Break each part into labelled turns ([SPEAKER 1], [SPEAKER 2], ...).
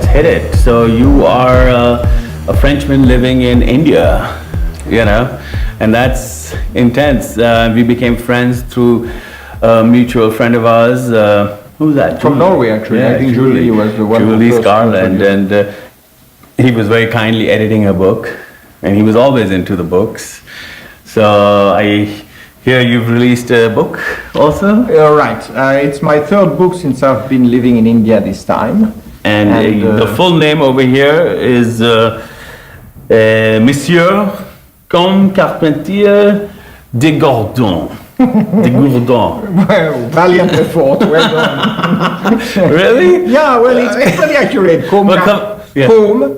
[SPEAKER 1] let's hit it. So you are a Frenchman living in India, and that's intense. We became friends through a mutual friend of ours. Who's that?
[SPEAKER 2] From Norway, actually.
[SPEAKER 1] Yeah,
[SPEAKER 2] I think Julie was the one.
[SPEAKER 1] Julie Scarland, and he was very kindly editing a book, and he was always into the books. So I hear you've released a book also?
[SPEAKER 2] Right. It's my third book since I've been living in India this time.
[SPEAKER 1] And the full name over here is Monsieur comme Carpentier de Gordon. De Gourdon.
[SPEAKER 2] Well, valiant effort, well done.
[SPEAKER 1] Really?
[SPEAKER 2] Yeah, well, it's pretty accurate. Comme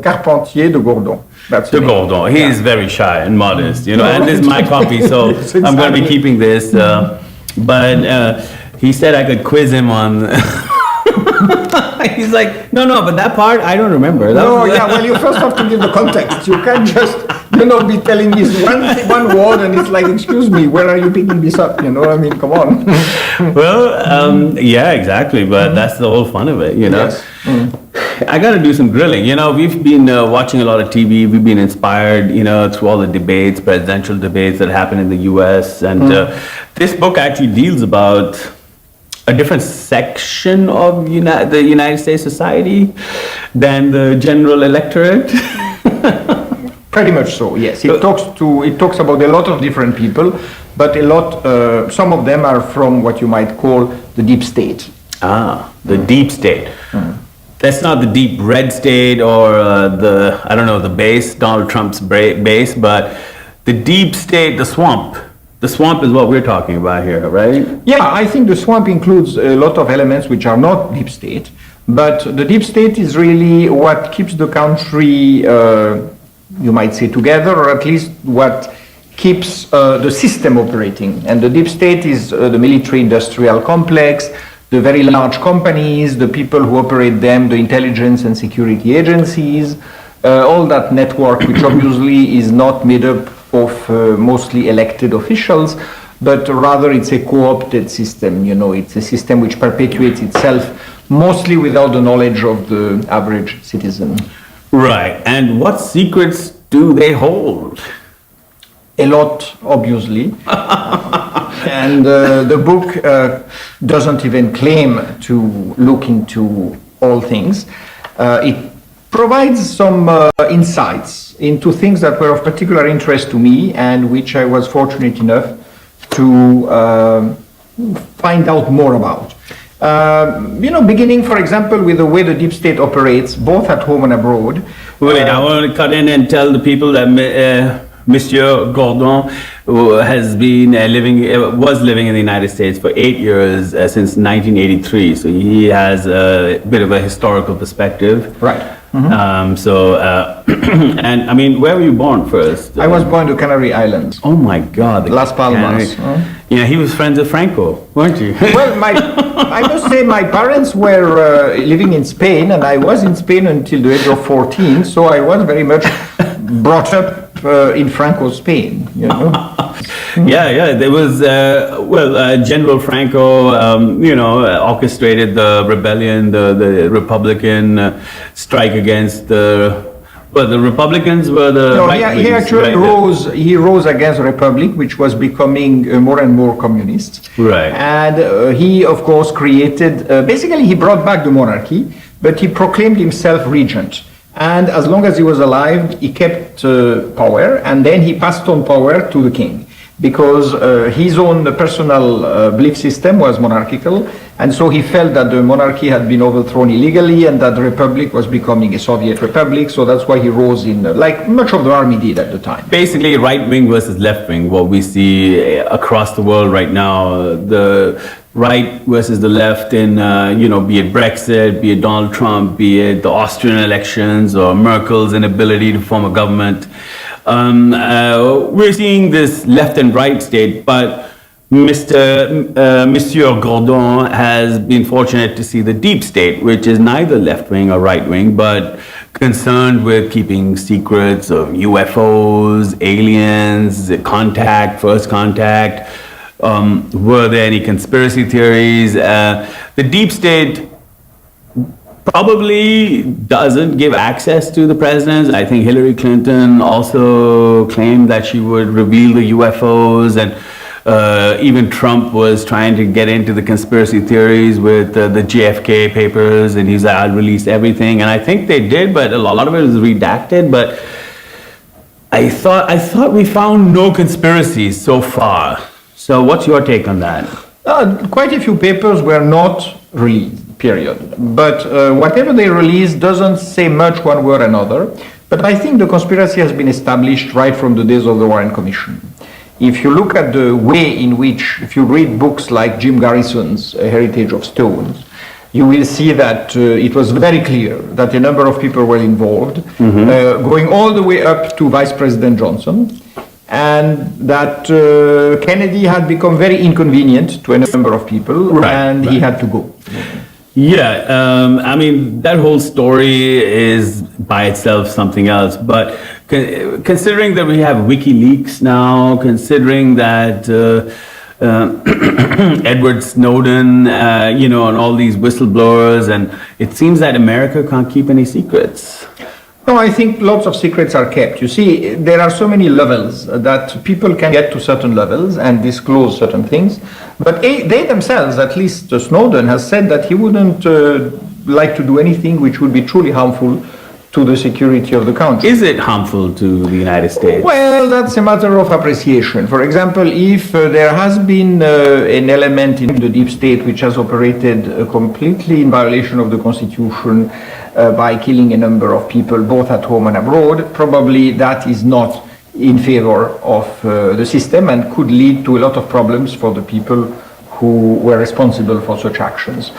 [SPEAKER 2] Carpentier de Gordon. That's
[SPEAKER 1] de Gordon. He is very shy and modest, and this is my copy, so
[SPEAKER 2] Yes,
[SPEAKER 1] I'm going to be
[SPEAKER 2] exactly.
[SPEAKER 1] keeping this. But he said I could quiz him on. He's like, no, but that part I don't remember.
[SPEAKER 2] Well, you first have to give the context. You can't just, be telling this one word and it's like, excuse me, where are you picking this up? Come on.
[SPEAKER 1] Well, yeah, exactly. But that's the whole fun of it,
[SPEAKER 2] Yes.
[SPEAKER 1] I got to do some grilling. We've been watching a lot of TV. We've been inspired, through all the debates, presidential debates that happen in the U.S. And this book actually deals about a different section of the United States society than the general electorate.
[SPEAKER 2] Pretty much so, yes. It talks about a lot of different people, but some of them are from what you might call the deep state.
[SPEAKER 1] The deep state. That's not the deep red state or the base, Donald Trump's base, but the deep state, the swamp. The swamp is what we're talking about here, right?
[SPEAKER 2] Yeah, I think the swamp includes a lot of elements which are not deep state, but the deep state is really what keeps the country, you might say, together, or at least what keeps the system operating. And the deep state is the military-industrial complex, the very large companies, the people who operate them, the intelligence and security agencies, all that network, which obviously is not made up of mostly elected officials, but rather it's a co-opted system. It's a system which perpetuates itself mostly without the knowledge of the average citizen.
[SPEAKER 1] Right. And what secrets do they hold?
[SPEAKER 2] A lot, obviously. And the book doesn't even claim to look into all things. It provides some insights into things that were of particular interest to me and which I was fortunate enough to find out more about. Beginning, for example, with the way the deep state operates, both at home and abroad.
[SPEAKER 1] Wait, I want to cut in and tell the people that Monsieur Gordon has been was living in the United States for 8 years since 1983. So he has a bit of a historical perspective.
[SPEAKER 2] Right.
[SPEAKER 1] And I mean, where were you born first?
[SPEAKER 2] I was born to Canary Islands.
[SPEAKER 1] Oh my God.
[SPEAKER 2] Las Palmas.
[SPEAKER 1] Yeah, he was friends with Franco, weren't you?
[SPEAKER 2] Well, I must say my parents were living in Spain, and I was in Spain until the age of 14, so I was very much brought up in Franco's Spain,
[SPEAKER 1] Yeah, there was, General Franco, orchestrated the rebellion, the Republican strike against the Republicans were the right
[SPEAKER 2] he actually rose against the Republic, which was becoming more and more communist.
[SPEAKER 1] Right.
[SPEAKER 2] And he, of course, created, basically he brought back the monarchy, but he proclaimed himself regent. And as long as he was alive, he kept power, and then he passed on power to the king, because his own personal belief system was monarchical, and so he felt that the monarchy had been overthrown illegally and that the republic was becoming a Soviet republic, so that's why he rose in, like much of the army did at the time.
[SPEAKER 1] Basically, right wing versus left wing, what we see across the world right now, the right versus the left in, be it Brexit, be it Donald Trump, be it the Austrian elections or Merkel's inability to form a government. We're seeing this left and right state, but Monsieur Gordon has been fortunate to see the deep state, which is neither left wing or right wing, but concerned with keeping secrets of UFOs, aliens, first contact. Were there any conspiracy theories? The deep state probably doesn't give access to the presidents. I think Hillary Clinton also claimed that she would reveal the UFOs, and even Trump was trying to get into the conspiracy theories with the JFK papers, and he's like, I'll release everything. And I think they did, but a lot of it was redacted. But I thought we found no conspiracies so far. So what's your take on that?
[SPEAKER 2] Quite a few papers were not released, period. But whatever they released doesn't say much one way or another. But I think the conspiracy has been established right from the days of the Warren Commission. If you look at the way in which, if you read books like Jim Garrison's Heritage of Stones, you will see that it was very clear that a number of people were involved, going all the way up to Vice President Johnson, and that Kennedy had become very inconvenient to a number of people, and he had to go.
[SPEAKER 1] Yeah, I mean, that whole story is by itself something else, but considering that we have WikiLeaks now, considering that Edward Snowden, and all these whistleblowers, and it seems that America can't keep any secrets.
[SPEAKER 2] No, I think lots of secrets are kept. You see, there are so many levels that people can get to certain levels and disclose certain things. But they themselves, at least Snowden, has said that he wouldn't like to do anything which would be truly harmful to the security of the country.
[SPEAKER 1] Is it harmful to the United States?
[SPEAKER 2] Well, that's a matter of appreciation. For example, if there has been an element in the deep state which has operated completely in violation of the Constitution, by killing a number of people both at home and abroad, probably that is not in favor of the system and could lead to a lot of problems for the people who were responsible for such actions.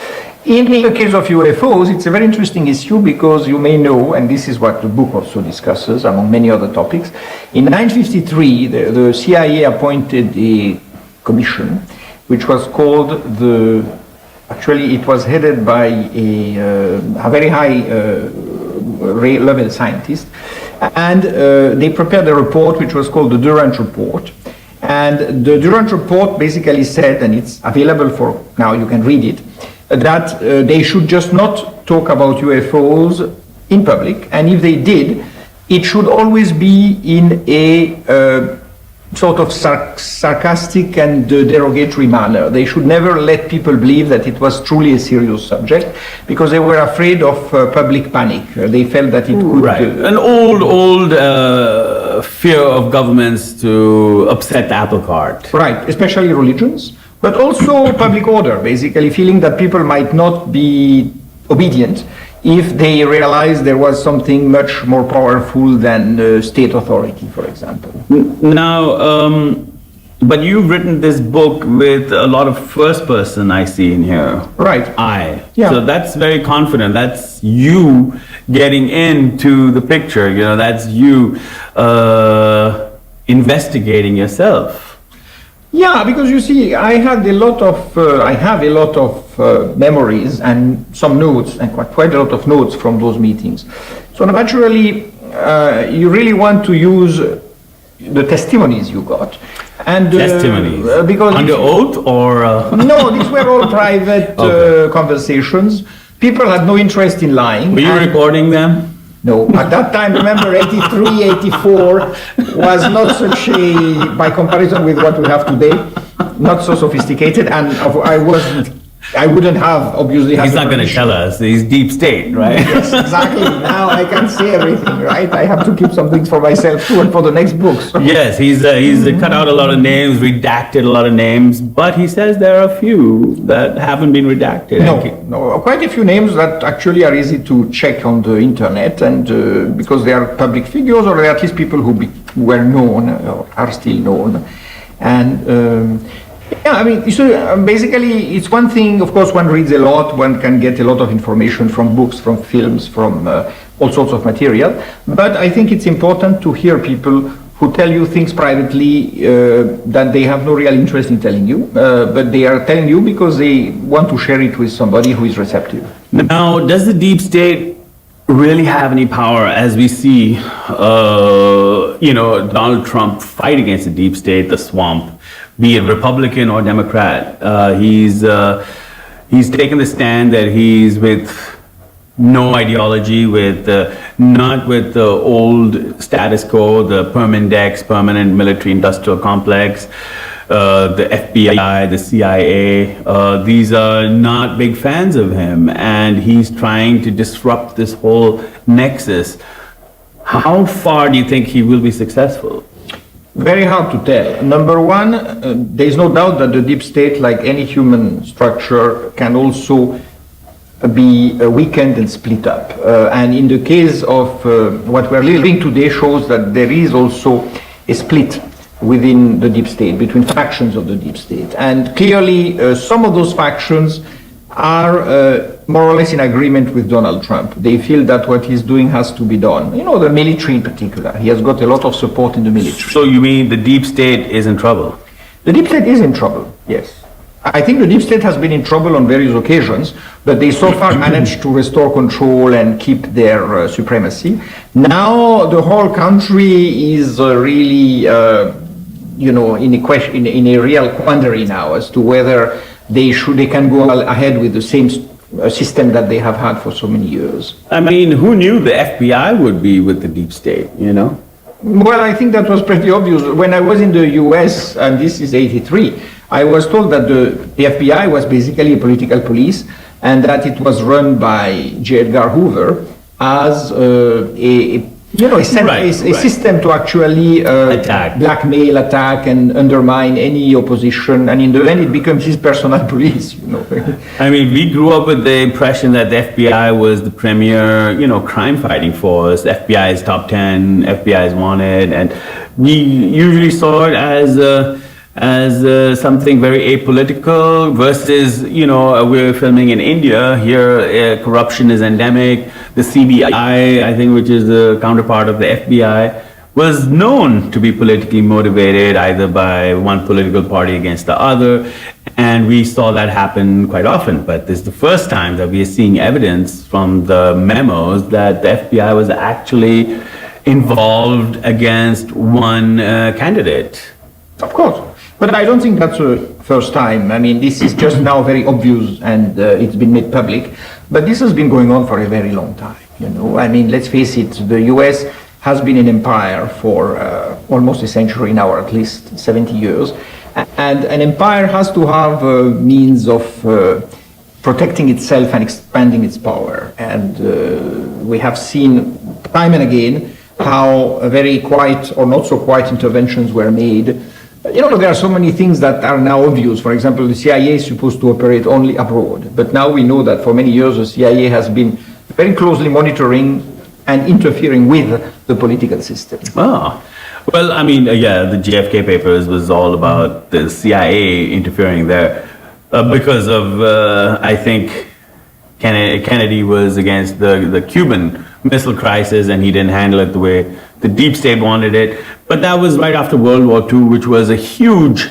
[SPEAKER 2] In the case of UFOs, it's a very interesting issue because you may know, and this is what the book also discusses among many other topics, in 1953 the CIA appointed a commission which was called actually, it was headed by a very high level scientist, and they prepared a report which was called the Durant Report. And the Durant Report basically said, and it's available for now, you can read it, that they should just not talk about UFOs in public, and if they did, it should always be in a sort of sarcastic and derogatory manner. They should never let people believe that it was truly a serious subject, because they were afraid of public panic. They felt that it could...
[SPEAKER 1] Right. An old fear of governments to upset the apple cart.
[SPEAKER 2] Right, especially religions, but also public order, basically feeling that people might not be obedient if they realized there was something much more powerful than state authority, for example.
[SPEAKER 1] Now, but you've written this book with a lot of first person I see in here.
[SPEAKER 2] Right.
[SPEAKER 1] I.
[SPEAKER 2] Yeah.
[SPEAKER 1] So that's very confident. That's you getting into the picture, that's you investigating yourself.
[SPEAKER 2] Yeah, because you see, I have a lot of memories and some notes, and quite a lot of notes from those meetings. So naturally, you really want to use the testimonies you got. And
[SPEAKER 1] testimonies?
[SPEAKER 2] Because
[SPEAKER 1] under oath or?
[SPEAKER 2] No, these were all private conversations. People had no interest in lying.
[SPEAKER 1] Were you recording them?
[SPEAKER 2] No, at that time, remember, 83, 84 was not such a, by comparison with what we have today, not so sophisticated, and I wouldn't have, obviously...
[SPEAKER 1] He's not going to tell us, he's deep state, right?
[SPEAKER 2] Yes, exactly. Now I can say everything, right? I have to keep some things for myself too and for the next books.
[SPEAKER 1] Yes, he's cut out a lot of names, redacted a lot of names, but he says there are a few that haven't been redacted.
[SPEAKER 2] No, quite a few names that actually are easy to check on the internet, and because they are public figures, or at least people who were known or are still known. And yeah, I mean, so basically, it's one thing, of course, one reads a lot, one can get a lot of information from books, from films, from all sorts of material, but I think it's important to hear people who tell you things privately that they have no real interest in telling you, but they are telling you because they want to share it with somebody who is receptive.
[SPEAKER 1] Now, does the deep state really have any power, as we see, Donald Trump fight against the deep state, the swamp, be it Republican or Democrat? He's taken the stand that he's with no ideology, with not with the old status quo, the Permindex, permanent military industrial complex, the FBI, the CIA. These are not big fans of him, and he's trying to disrupt this whole nexus. How far do you think he will be successful?
[SPEAKER 2] Very hard to tell. Number one, there is no doubt that the deep state, like any human structure, can also be weakened and split up. And in the case of what we're living today shows that there is also a split within the deep state, between factions of the deep state. And clearly, some of those factions are more or less in agreement with Donald Trump. They feel that what he's doing has to be done. You know, the military in particular. He has got a lot of support in the military.
[SPEAKER 1] So you mean the deep state is in trouble?
[SPEAKER 2] The deep state is in trouble, yes. I think the deep state has been in trouble on various occasions, but they so far managed to restore control and keep their supremacy. Now the whole country is really, in a real quandary now as to whether they can go ahead with the same system that they have had for so many years.
[SPEAKER 1] I mean, who knew the FBI would be with the deep state, you know?
[SPEAKER 2] Well, I think that was pretty obvious. When I was in the US, and this is 83, I was told that the FBI was basically a political police and that it was run by J. Edgar Hoover as a system to actually blackmail, attack, and undermine any opposition. And in the end, it becomes his personal police.
[SPEAKER 1] I mean, we grew up with the impression that the FBI was the premier, crime-fighting force. FBI is top 10, FBI is wanted, and we usually saw it as something very apolitical versus, we're filming in India. Here, corruption is endemic. The CBI, I think, which is the counterpart of the FBI, was known to be politically motivated, either by one political party against the other. And we saw that happen quite often. But this is the first time that we are seeing evidence from the memos that the FBI was actually involved against one candidate.
[SPEAKER 2] Of course. But I don't think that's the first time. I mean, this is just now very obvious and it's been made public. But this has been going on for a very long time. I mean, let's face it, the US has been an empire for almost a century now, or at least 70 years. And an empire has to have a means of protecting itself and expanding its power. And we have seen time and again how very quiet or not so quiet interventions were made. There are so many things that are now obvious. For example, the CIA is supposed to operate only abroad. But now we know that for many years the CIA has been very closely monitoring and interfering with the political system.
[SPEAKER 1] Oh. Well, I mean, the JFK papers was all about the CIA interfering there because of, I think, Kennedy was against the Cuban Missile Crisis, and he didn't handle it the way the deep state wanted it. But that was right after World War II, which was a huge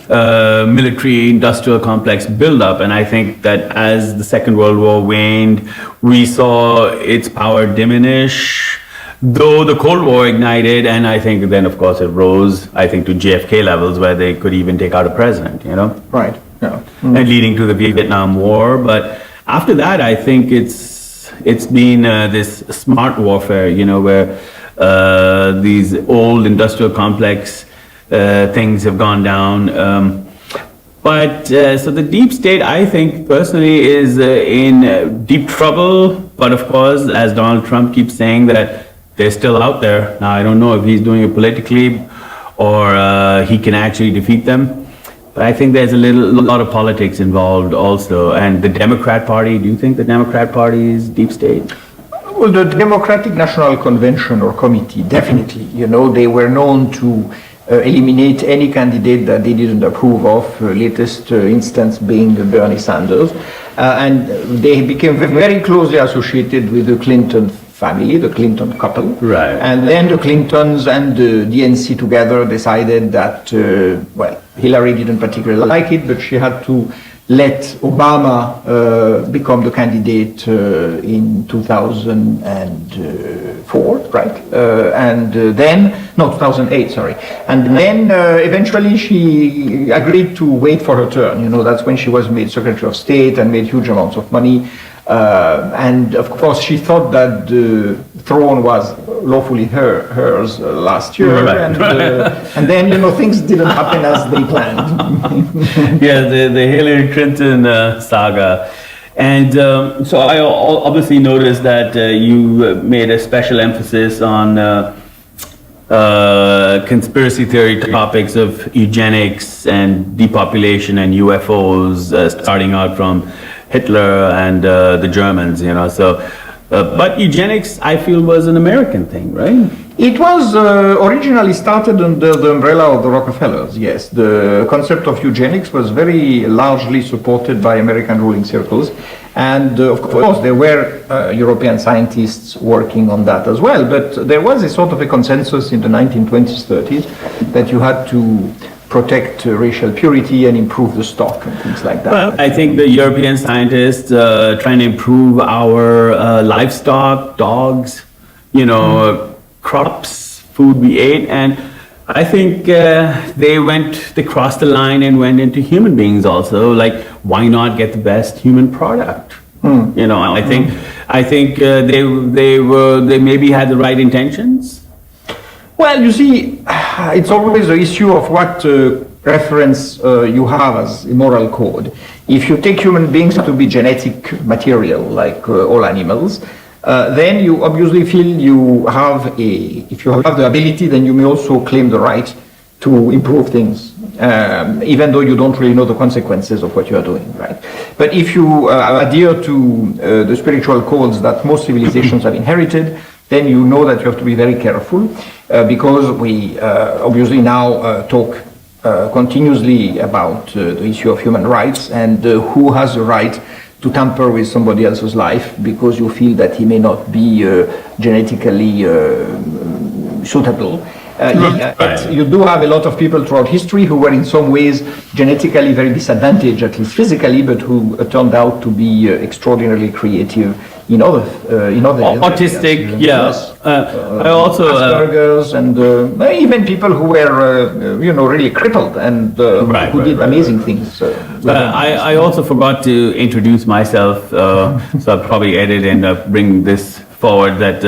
[SPEAKER 1] military industrial complex buildup. And I think that as the Second World War waned, we saw its power diminish, though the Cold War ignited. And I think then, of course, it rose, I think, to JFK levels where they could even take out a president,
[SPEAKER 2] Right, yeah.
[SPEAKER 1] And leading to the Vietnam War. But after that, I think it's been this smart warfare, where these old industrial complex things have gone down. So the deep state, I think personally, is in deep trouble. But of course, as Donald Trump keeps saying, that they're still out there. Now, I don't know if he's doing it politically or he can actually defeat them. But I think there's a lot of politics involved also. And the Democrat Party, do you think the Democrat Party is deep state?
[SPEAKER 2] Well, the Democratic National Convention or Committee, definitely. They were known to eliminate any candidate that they didn't approve of, latest instance being Bernie Sanders. And they became very closely associated with the Clinton family, the Clinton couple.
[SPEAKER 1] Right.
[SPEAKER 2] And then the Clintons and the DNC together decided that, Hillary didn't particularly like it, but she had to let Obama become the candidate in 2004, right? 2008, sorry. And then eventually she agreed to wait for her turn. That's when she was made Secretary of State and made huge amounts of money. And of course, she thought that the throne was lawfully hers last year,
[SPEAKER 1] Right.
[SPEAKER 2] and then things didn't happen as they planned.
[SPEAKER 1] Yeah, the Hillary Clinton saga. And so I obviously noticed that you made a special emphasis on conspiracy theory topics of eugenics and depopulation and UFOs, starting out from Hitler and the Germans, but eugenics, I feel, was an American thing, right?
[SPEAKER 2] It was originally started under the umbrella of the Rockefellers, yes. The concept of eugenics was very largely supported by American ruling circles. And of course, there were European scientists working on that as well. But there was a sort of a consensus in the 1920s, 30s that you had to protect racial purity and improve the stock and things like that.
[SPEAKER 1] Well, I think the European scientists trying to improve our livestock, dogs, crops, food we ate, and I think they crossed the line and went into human beings also. Like, why not get the best human product? I think they maybe had the right intentions.
[SPEAKER 2] Well, you see, it's always the issue of what reference you have as a moral code. If you take human beings to be genetic material, like all animals, then you obviously feel if you have the ability, then you may also claim the right to improve things, even though you don't really know the consequences of what you are doing, right? But if you adhere to the spiritual codes that most civilizations have inherited, then you know that you have to be very careful, because we obviously now talk continuously about the issue of human rights and who has the right to tamper with somebody else's life because you feel that he may not be genetically suitable. Yet you do have a lot of people throughout history who were in some ways genetically very disadvantaged, at least physically, but who turned out to be extraordinarily creative in other
[SPEAKER 1] autistic,
[SPEAKER 2] areas.
[SPEAKER 1] yeah.
[SPEAKER 2] Yes.
[SPEAKER 1] I also
[SPEAKER 2] Asperger's and even people who were really crippled and who did amazing things.
[SPEAKER 1] I also forgot to introduce myself, so I'll probably edit and bring this forward. That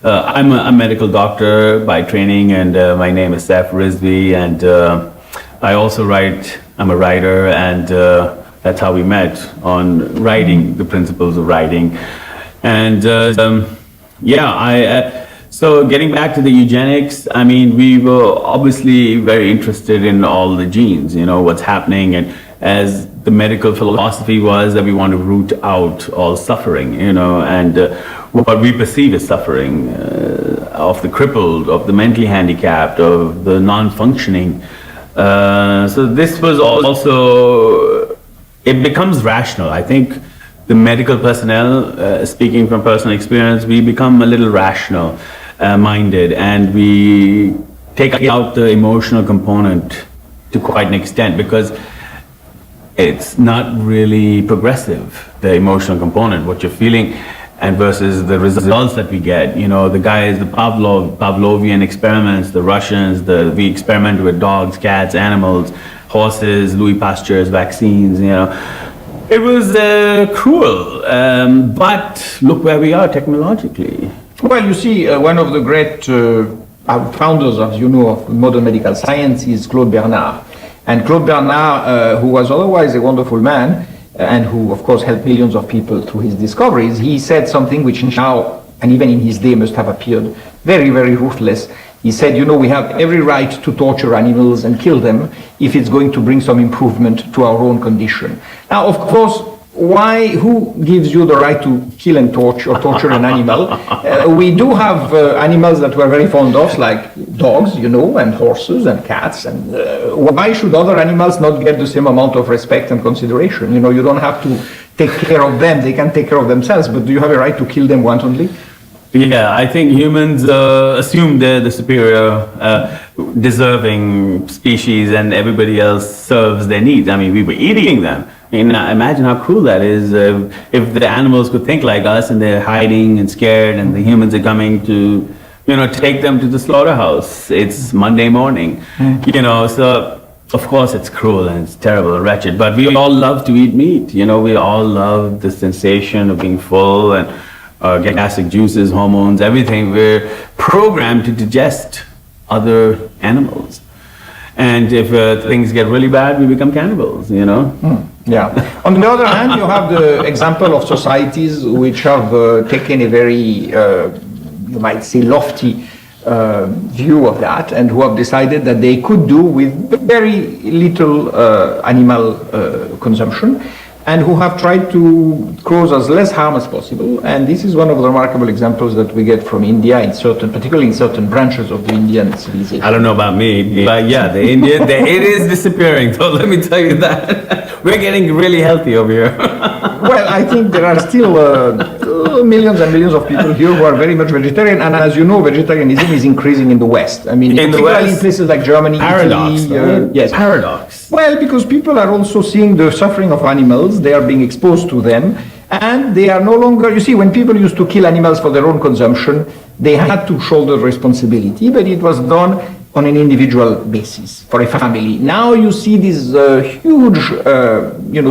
[SPEAKER 1] I'm a medical doctor by training, and my name is Saif Rizvi, and I also write. I'm a writer, and that's how we met, on writing, the principles of writing. And so getting back to the eugenics, I mean, we were obviously very interested in all the genes, what's happening, and as the medical philosophy was that we want to root out all suffering, and what we perceive as suffering of the crippled, of the mentally handicapped, of the non-functioning. So this was also, it becomes rational. I think the medical personnel, speaking from personal experience, we become a little rational minded, and we take out the emotional component to quite an extent, because it's not really progressive, the emotional component, what you're feeling, and versus the results that we get. The guys, the Pavlovian experiments, the Russians, we experimented with dogs, cats, animals, horses, Louis Pasteur's vaccines, It was cruel, but look where we are technologically.
[SPEAKER 2] Well, you see, one of the great founders, as you know, of modern medical science is Claude Bernard. And Claude Bernard, who was otherwise a wonderful man, and who, of course, helped millions of people through his discoveries, he said something which now, and even in his day, must have appeared very, very ruthless. He said, we have every right to torture animals and kill them if it's going to bring some improvement to our own condition. Now, of course, who gives you the right to kill and torture an animal? We do have animals that we're very fond of, like dogs, and horses and cats. And why should other animals not get the same amount of respect and consideration? You don't have to take care of them. They can take care of themselves. But do you have a right to kill them wantonly?
[SPEAKER 1] Yeah, I think humans assume they're the superior, deserving species, and everybody else serves their needs. I mean, we were eating them. Imagine how cruel that is. If the animals could think like us, and they're hiding and scared, and the humans are coming to, take them to the slaughterhouse. It's Monday morning, So Of course, it's cruel and it's terrible and wretched, but we all love to eat meat. We all love the sensation of being full and getting gastric juices, hormones, everything. We're programmed to digest other animals. And if things get really bad, we become cannibals,
[SPEAKER 2] Yeah. On the other hand, you have the example of societies which have taken a very, you might say, lofty view of that, and who have decided that they could do with very little animal consumption, and who have tried to cause as less harm as possible. And this is one of the remarkable examples that we get from India, particularly in certain branches of the Indian civilization.
[SPEAKER 1] I don't know about me, but yeah, it is disappearing. So let me tell you that we're getting really healthy over here.
[SPEAKER 2] Well, I think there are still millions and millions of people here who are very much vegetarian, and as you know, vegetarianism is increasing in the West. I mean,
[SPEAKER 1] in the West,
[SPEAKER 2] in places like Germany,
[SPEAKER 1] paradox,
[SPEAKER 2] Italy. Yes,
[SPEAKER 1] paradox.
[SPEAKER 2] Well, because people are also seeing the suffering of animals, they are being exposed to them, and they are no longer. You see, when people used to kill animals for their own consumption, they had to shoulder responsibility, but it was done on an individual basis for a family. Now you see these huge,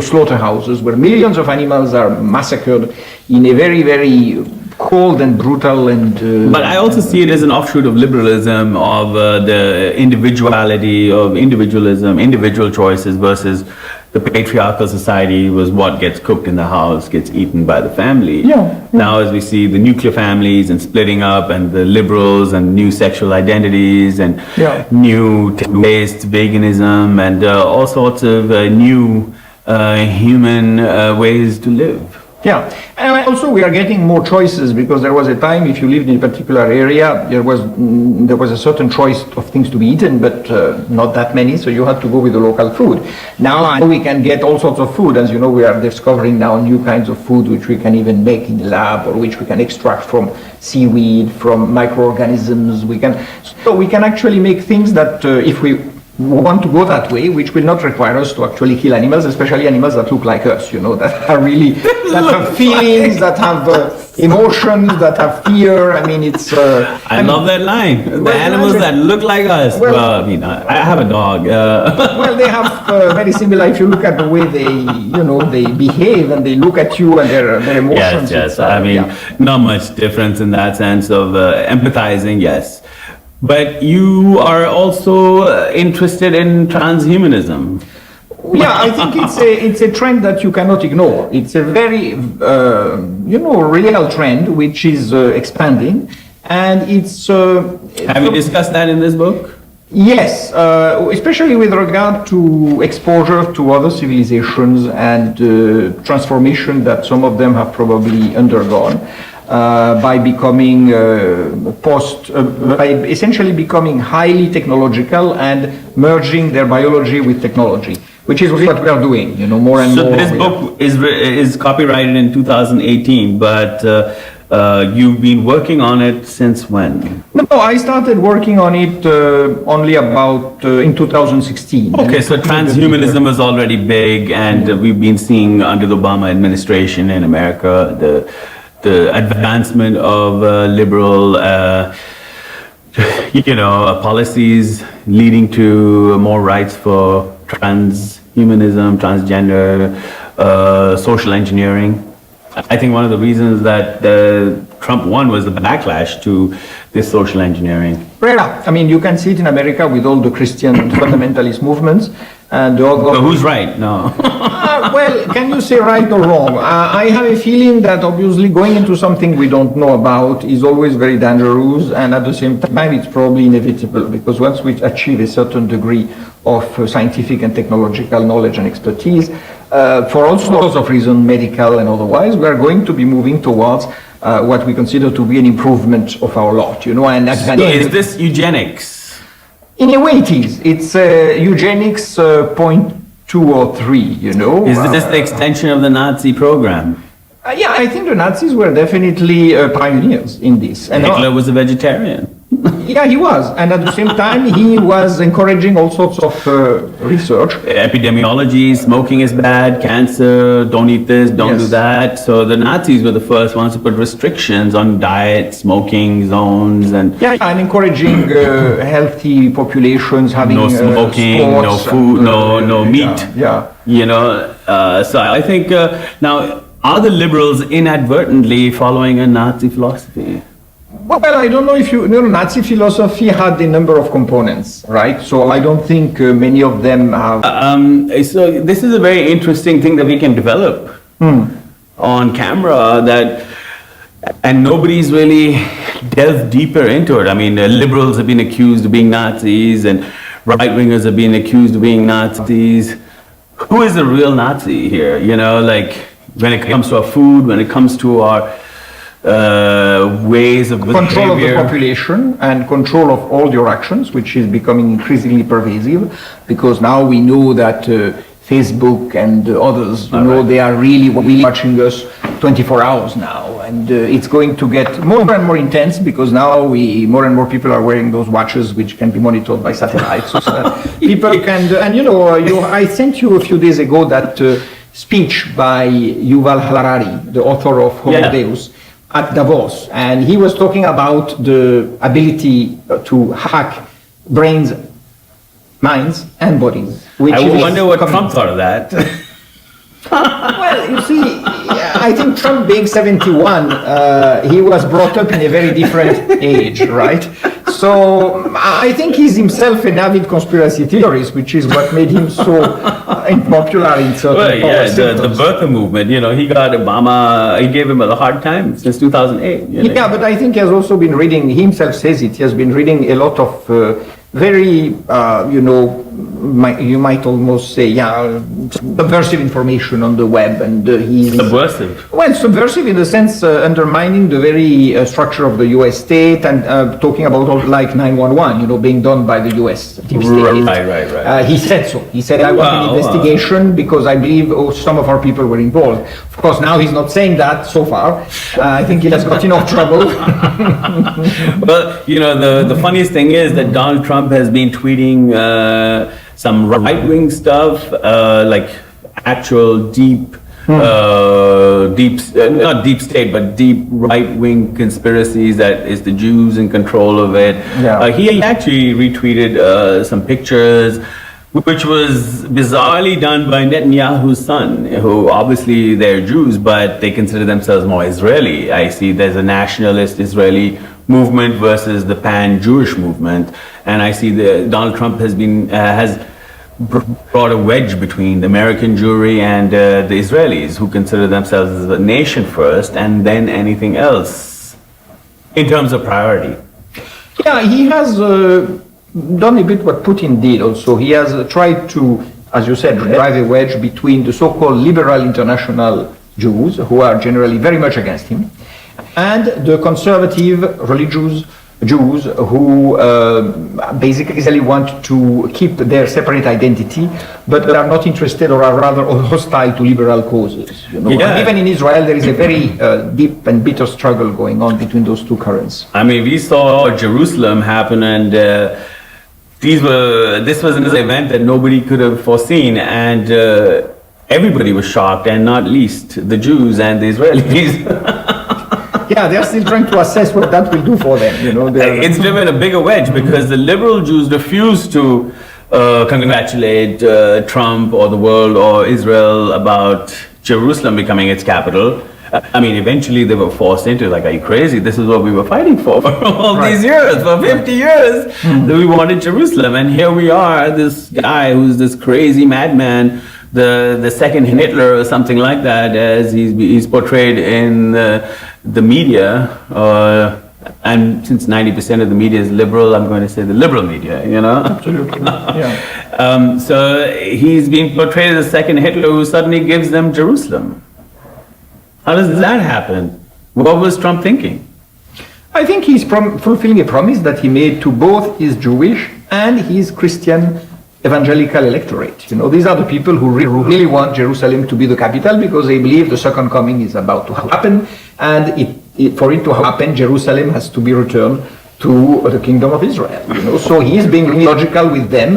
[SPEAKER 2] slaughterhouses where millions of animals are massacred in a very, very cold and brutal and.
[SPEAKER 1] But I also see it as an offshoot of liberalism, of the individuality, of individualism, individual choices versus the patriarchal society was what gets cooked in the house, gets eaten by the family.
[SPEAKER 2] Yeah.
[SPEAKER 1] Now as we see the nuclear families and splitting up and the liberals and new sexual identities and new taste, veganism and all sorts of new human ways to live.
[SPEAKER 2] Yeah, and also we are getting more choices because there was a time if you lived in a particular area, there was a certain choice of things to be eaten, but not that many, so you had to go with the local food. Now we can get all sorts of food. As you know, we are discovering now new kinds of food which we can even make in the lab, or which we can extract from seaweed, from microorganisms. We can actually make things that if we want to go that way, which will not require us to actually kill animals, especially animals that look like us, that are really, that have feelings, that have emotions, that have fear. I mean, it's...
[SPEAKER 1] I love that line. The animals that look like us. Well, I have a dog.
[SPEAKER 2] Well, they have very similar, if you look at the way they behave and they look at you and their emotions.
[SPEAKER 1] Yes. Not much difference in that sense of empathizing, yes. But you are also interested in transhumanism.
[SPEAKER 2] Yeah, I think it's a trend that you cannot ignore. It's a very real trend which is expanding, and it's.
[SPEAKER 1] Have you discussed that in this book?
[SPEAKER 2] Yes, especially with regard to exposure to other civilizations and transformation that some of them have probably undergone. By becoming by essentially becoming highly technological and merging their biology with technology, which is what we are doing, more and more.
[SPEAKER 1] So this book is copyrighted in 2018, but you've been working on it since when?
[SPEAKER 2] No, I started working on it only about in 2016.
[SPEAKER 1] Okay, so transhumanism was already big, and we've been seeing under the Obama administration in America the advancement of liberal, policies leading to more rights for transhumanism, transgender, social engineering. I think one of the reasons that Trump won was the backlash to this social engineering.
[SPEAKER 2] Yeah, I mean, you can see it in America with all the Christian fundamentalist movements. And
[SPEAKER 1] so who's right? No.
[SPEAKER 2] Well, can you say right or wrong? I have a feeling that obviously going into something we don't know about is always very dangerous, and at the same time it's probably inevitable, because once we achieve a certain degree of scientific and technological knowledge and expertise, for all sorts of reasons, medical and otherwise, we are going to be moving towards what we consider to be an improvement of our lot, and
[SPEAKER 1] is this eugenics?
[SPEAKER 2] In a way it is. It's eugenics point 2 or 3,
[SPEAKER 1] Is this the extension of the Nazi program?
[SPEAKER 2] Yeah, I think the Nazis were definitely pioneers in this.
[SPEAKER 1] And Hitler was a vegetarian.
[SPEAKER 2] Yeah, he was. And at the same time, he was encouraging all sorts of research.
[SPEAKER 1] Epidemiology, smoking is bad, cancer, don't eat this, don't do
[SPEAKER 2] Yes.
[SPEAKER 1] that. So the Nazis were the first ones to put restrictions on diet, smoking zones, and
[SPEAKER 2] Yeah, and encouraging healthy populations having
[SPEAKER 1] no smoking, no
[SPEAKER 2] sports
[SPEAKER 1] food,
[SPEAKER 2] and,
[SPEAKER 1] no meat.
[SPEAKER 2] Yeah.
[SPEAKER 1] You know, so I think now, are the liberals inadvertently following a Nazi philosophy?
[SPEAKER 2] Well, I don't know if you know, Nazi philosophy had a number of components, right? So I don't think many of them have.
[SPEAKER 1] So this is a very interesting thing that we can develop on camera, that, and nobody's really delved deeper into it. I mean, liberals have been accused of being Nazis, and right-wingers have been accused of being Nazis. Who is the real Nazi here? You know, like when it comes to our food, when it comes to our ways of
[SPEAKER 2] Control of the
[SPEAKER 1] behavior.
[SPEAKER 2] population and control of all your actions, which is becoming increasingly pervasive, because now we know that Facebook and others, you know, they are really watching us 24 hours now, and it's going to get more and more intense, because now more and more people are wearing those watches which can be monitored by satellite. So people can, and you know, I sent you a few days ago that speech by Yuval Harari, the author of Homo Deus, at Davos, and he was talking about the ability to hack brains, minds, and bodies. Which
[SPEAKER 1] I
[SPEAKER 2] is
[SPEAKER 1] wonder what Trump thought of that.
[SPEAKER 2] Well, you see, I think Trump being 71, he was brought up in a very different age, right? So I think he's himself an avid conspiracy theorist, which is what made him so unpopular in certain
[SPEAKER 1] Well, yeah, the
[SPEAKER 2] sectors.
[SPEAKER 1] birther movement, you know, he got Obama, he gave him a hard time since 2008. You know?
[SPEAKER 2] Yeah, but I think he has also been reading, he himself says it, he has been reading a lot of very, you know, you might almost say, subversive information on the web, and he's...
[SPEAKER 1] Subversive.
[SPEAKER 2] Well, subversive in the sense undermining the very structure of the U.S. state, and talking about all, like 911, you know, being done by the U.S. deep state.
[SPEAKER 1] Right.
[SPEAKER 2] He said so. He said, I want an investigation because I believe some of our people were involved. Of course, now he's not saying that so far. I think he has got enough trouble.
[SPEAKER 1] Well, you know, the funniest thing is that Donald Trump has been tweeting some right-wing stuff, like actual deep, not deep state, but deep right-wing conspiracies that is the Jews in control of it.
[SPEAKER 2] Yeah.
[SPEAKER 1] He actually retweeted some pictures, which was bizarrely done by Netanyahu's son, who obviously they're Jews, but they consider themselves more Israeli. I see there's a nationalist Israeli movement versus the pan-Jewish movement, and I see Donald Trump has brought a wedge between the American Jewry and the Israelis, who consider themselves as a nation first and then anything else in terms of priority.
[SPEAKER 2] Yeah, he has done a bit what Putin did also. He has tried to, as you said, drive a wedge between the so-called liberal international Jews, who are generally very much against him, and the conservative religious Jews who basically want to keep their separate identity, but are not interested or are rather hostile to liberal causes. You know?
[SPEAKER 1] Yeah.
[SPEAKER 2] Even in Israel, there is a very deep and bitter struggle going on between those two currents.
[SPEAKER 1] I mean, we saw Jerusalem happen, and this was an event that nobody could have foreseen, and everybody was shocked, and not least the Jews and the Israelis.
[SPEAKER 2] Yeah, they're still trying to assess what that will do for them. You know,
[SPEAKER 1] It's driven a bigger wedge because the liberal Jews refuse to congratulate Trump or the world or Israel about Jerusalem becoming its capital. I mean, eventually they were forced into it. Like, are you crazy? This is what we were fighting for all these years, for 50 years, that we wanted Jerusalem. And here we are, this guy who's this crazy madman, the second Hitler or something like that, as he's portrayed in the media. And since 90% of the media is liberal, I'm going to say the liberal media, you know?
[SPEAKER 2] Absolutely, yeah.
[SPEAKER 1] So he's being portrayed as the second Hitler who suddenly gives them Jerusalem. How does that happen? What was Trump thinking?
[SPEAKER 2] I think he's fulfilling a promise that he made to both his Jewish and his Christian evangelical electorate. You know, these are the people who really want Jerusalem to be the capital because they believe the second coming is about to happen, and for it to happen, Jerusalem has to be returned to the Kingdom of Israel. So he's being logical with them,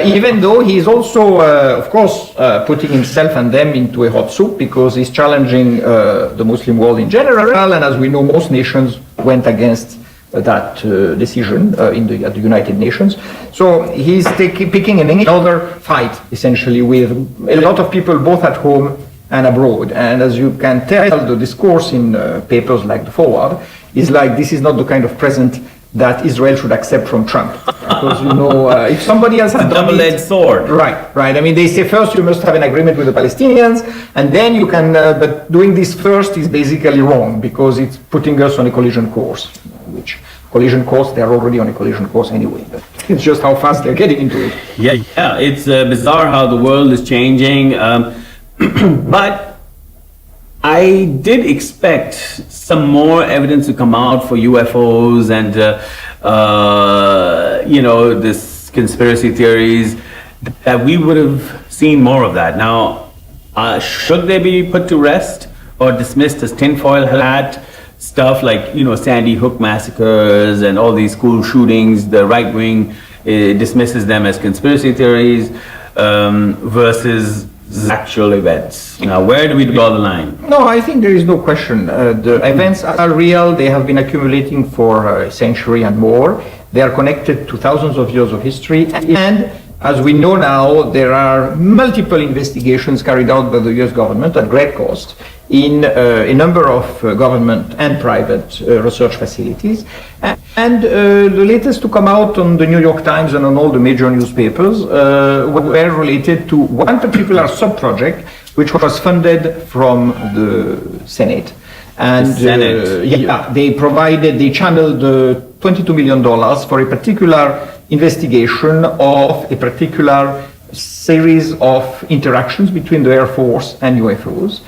[SPEAKER 2] even though he's also, of course, putting himself and them into a hot soup because he's challenging the Muslim world in general, and as we know, most nations went against that decision at the United Nations. So he's picking another fight, essentially, with a lot of people both at home and abroad. And as you can tell, the discourse in papers like The Forward is like, this is not the kind of present that Israel should accept from Trump. Because, if somebody else has done
[SPEAKER 1] double-edged sword.
[SPEAKER 2] Right. I mean, they say first you must have an agreement with the Palestinians, and then you can, but doing this first is basically wrong, because it's putting us on a collision course, which collision course, they're already on a collision course anyway, but it's just how fast they're getting into it.
[SPEAKER 1] Yeah, it's bizarre how the world is changing, but I did expect some more evidence to come out for UFOs and, this conspiracy theories, that we would have seen more of that. Now, should they be put to rest or dismissed as tinfoil hat stuff like, Sandy Hook massacres and all these school shootings? The right wing dismisses them as conspiracy theories versus actual events. Now, where do we draw the line?
[SPEAKER 2] No, I think there is no question. The events are real. They have been accumulating for a century and more. They are connected to thousands of years of history. And as we know now, there are multiple investigations carried out by the US government at great cost in a number of government and private research facilities. And the latest to come out on the New York Times and on all the major newspapers were related to one particular sub-project which was funded from the Senate. And they channeled $22 million for a particular investigation of a particular series of interactions between the Air Force and UFOs.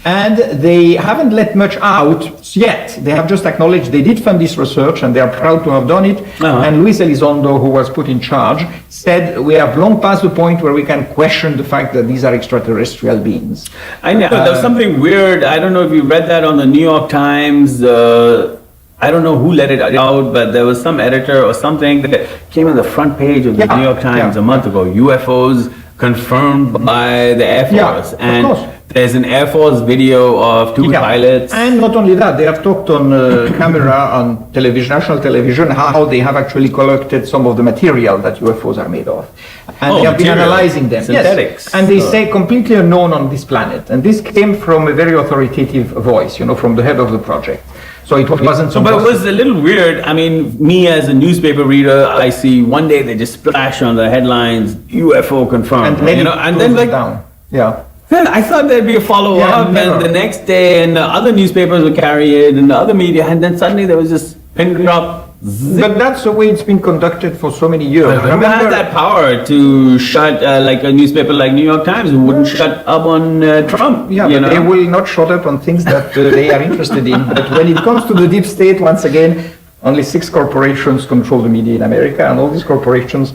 [SPEAKER 2] And they haven't let much out yet. They have just acknowledged they did fund this research and they are proud to have done it. And Luis Elizondo, who was put in charge, said we have long passed the point where we can question the fact that these are extraterrestrial beings.
[SPEAKER 1] I know, there was something weird. I don't know if you read that on the New York Times. I don't know who let it out, but there was some editor or something that came on the front page of the New York Times a month ago. UFOs confirmed by the Air Force. And there's an Air Force video of two pilots.
[SPEAKER 2] And not only that, they have talked on camera, on television, national television, how they have actually collected some of the material that UFOs are made of. And they have been analyzing them.
[SPEAKER 1] Synthetics.
[SPEAKER 2] Yes. And they say completely unknown on this planet. And this came from a very authoritative voice, from the head of the project. So it wasn't so.
[SPEAKER 1] But it was a little weird. I mean, me as a newspaper reader, I see one day they just splash on the headlines, UFO confirmed, and then like
[SPEAKER 2] down. Yeah.
[SPEAKER 1] Well, I thought there'd be a follow-up, and the next day, and the other newspapers would carry it, and the other media, and then suddenly there was this pin drop. Zip.
[SPEAKER 2] But that's the way it's been conducted for so many years.
[SPEAKER 1] Who has that power to shut, like a newspaper like New York Times, who wouldn't shut up on Trump?
[SPEAKER 2] Yeah, but they will not shut up on things that they are interested in. But when it comes to the deep state, once again, only 6 corporations control the media in America, and all these corporations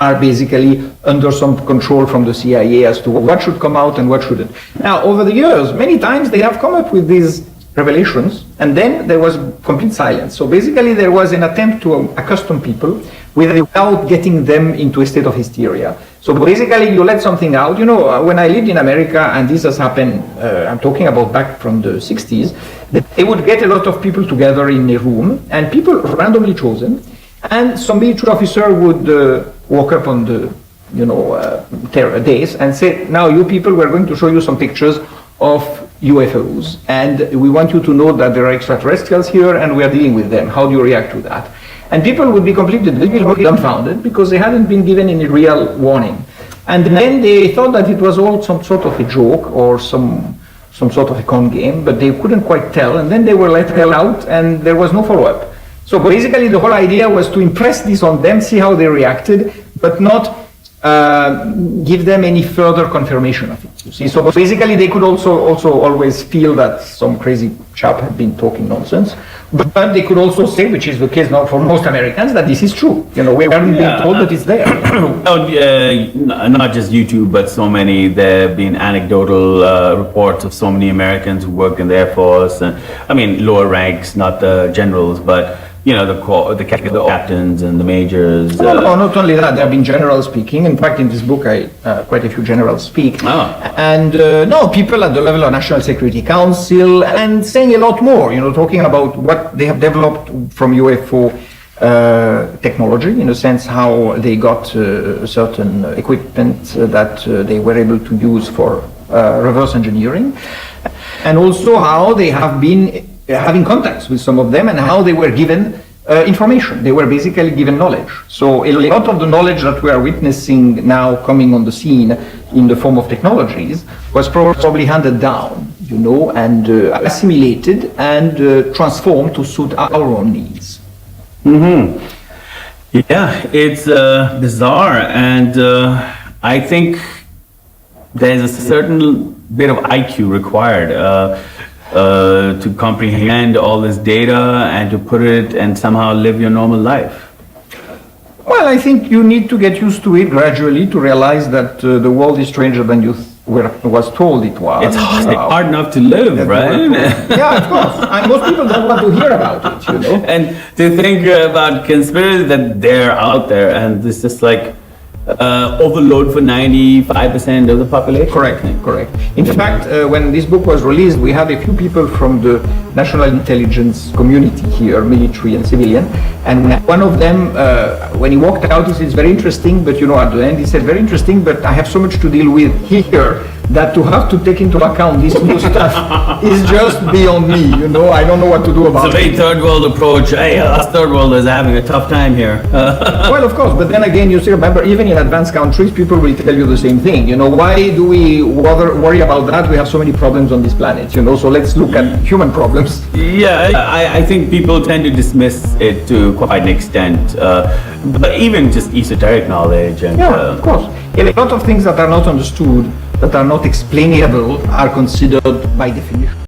[SPEAKER 2] are basically under some control from the CIA as to what should come out and what shouldn't. Now, over the years, many times they have come up with these revelations, and then there was complete silence. So basically there was an attempt to accustom people without getting them into a state of hysteria. So basically you let something out. When I lived in America, and this has happened, I'm talking about back from the 60s, they would get a lot of people together in a room, and people randomly chosen, and some military officer would walk up on the days and say, now you people, we're going to show you some pictures of UFOs, and we want you to know that there are extraterrestrials here and we are dealing with them. How do you react to that? And people would be completely dumbfounded because they hadn't been given any real warning. And then they thought that it was all some sort of a joke or some sort of a con game, but they couldn't quite tell, and then they were let out and there was no follow-up. So basically the whole idea was to impress this on them, see how they reacted, but not give them any further confirmation of it. You see, so basically they could also always feel that some crazy chap had been talking nonsense, but they could also say, which is the case now for most Americans, that this is true. We haven't been told that it's there.
[SPEAKER 1] Not just YouTube, but so many. There have been anecdotal reports of so many Americans who work in the Air Force, and I mean lower ranks, not the generals, but the captains and the majors.
[SPEAKER 2] No, not only that, there have been generals speaking. In fact, in this book, quite a few generals speak.
[SPEAKER 1] Oh.
[SPEAKER 2] And no, people at the level of National Security Council and saying a lot more, talking about what they have developed from UFO technology, in a sense how they got certain equipment that they were able to use for reverse engineering, and also how they have been having contacts with some of them and how they were given information. They were basically given knowledge. So a lot of the knowledge that we are witnessing now coming on the scene in the form of technologies was probably handed down, and assimilated and transformed to suit our own needs.
[SPEAKER 1] Mm-hmm. Yeah, it's bizarre, and I think there's a certain bit of IQ required to comprehend all this data and to put it and somehow live your normal life.
[SPEAKER 2] Well, I think you need to get used to it gradually to realize that the world is stranger than you was told it was.
[SPEAKER 1] It's hard enough to live, right?
[SPEAKER 2] Yeah, of course. And most people don't want to hear about it,
[SPEAKER 1] And to think about conspiracy that they're out there, and it's just like overload for 95% of the population.
[SPEAKER 2] Correct. In fact, when this book was released, we had a few people from the national intelligence community here, military and civilian, and one of them, when he walked out, he said, it's very interesting, but at the end he said, very interesting, but I have so much to deal with here that to have to take into account this new stuff is just beyond me, I don't know what to do about it.
[SPEAKER 1] It's a very third world approach. Hey, us third worlders are having a tough time here.
[SPEAKER 2] Well, of course, but then again, you still remember, even in advanced countries, people will tell you the same thing. Why do we worry about that? We have so many problems on this planet, so let's look at human problems.
[SPEAKER 1] Yeah, I think people tend to dismiss it to quite an extent, but even just esoteric knowledge. And,
[SPEAKER 2] of course. A lot of things that are not understood, that are not explainable, are considered by definition.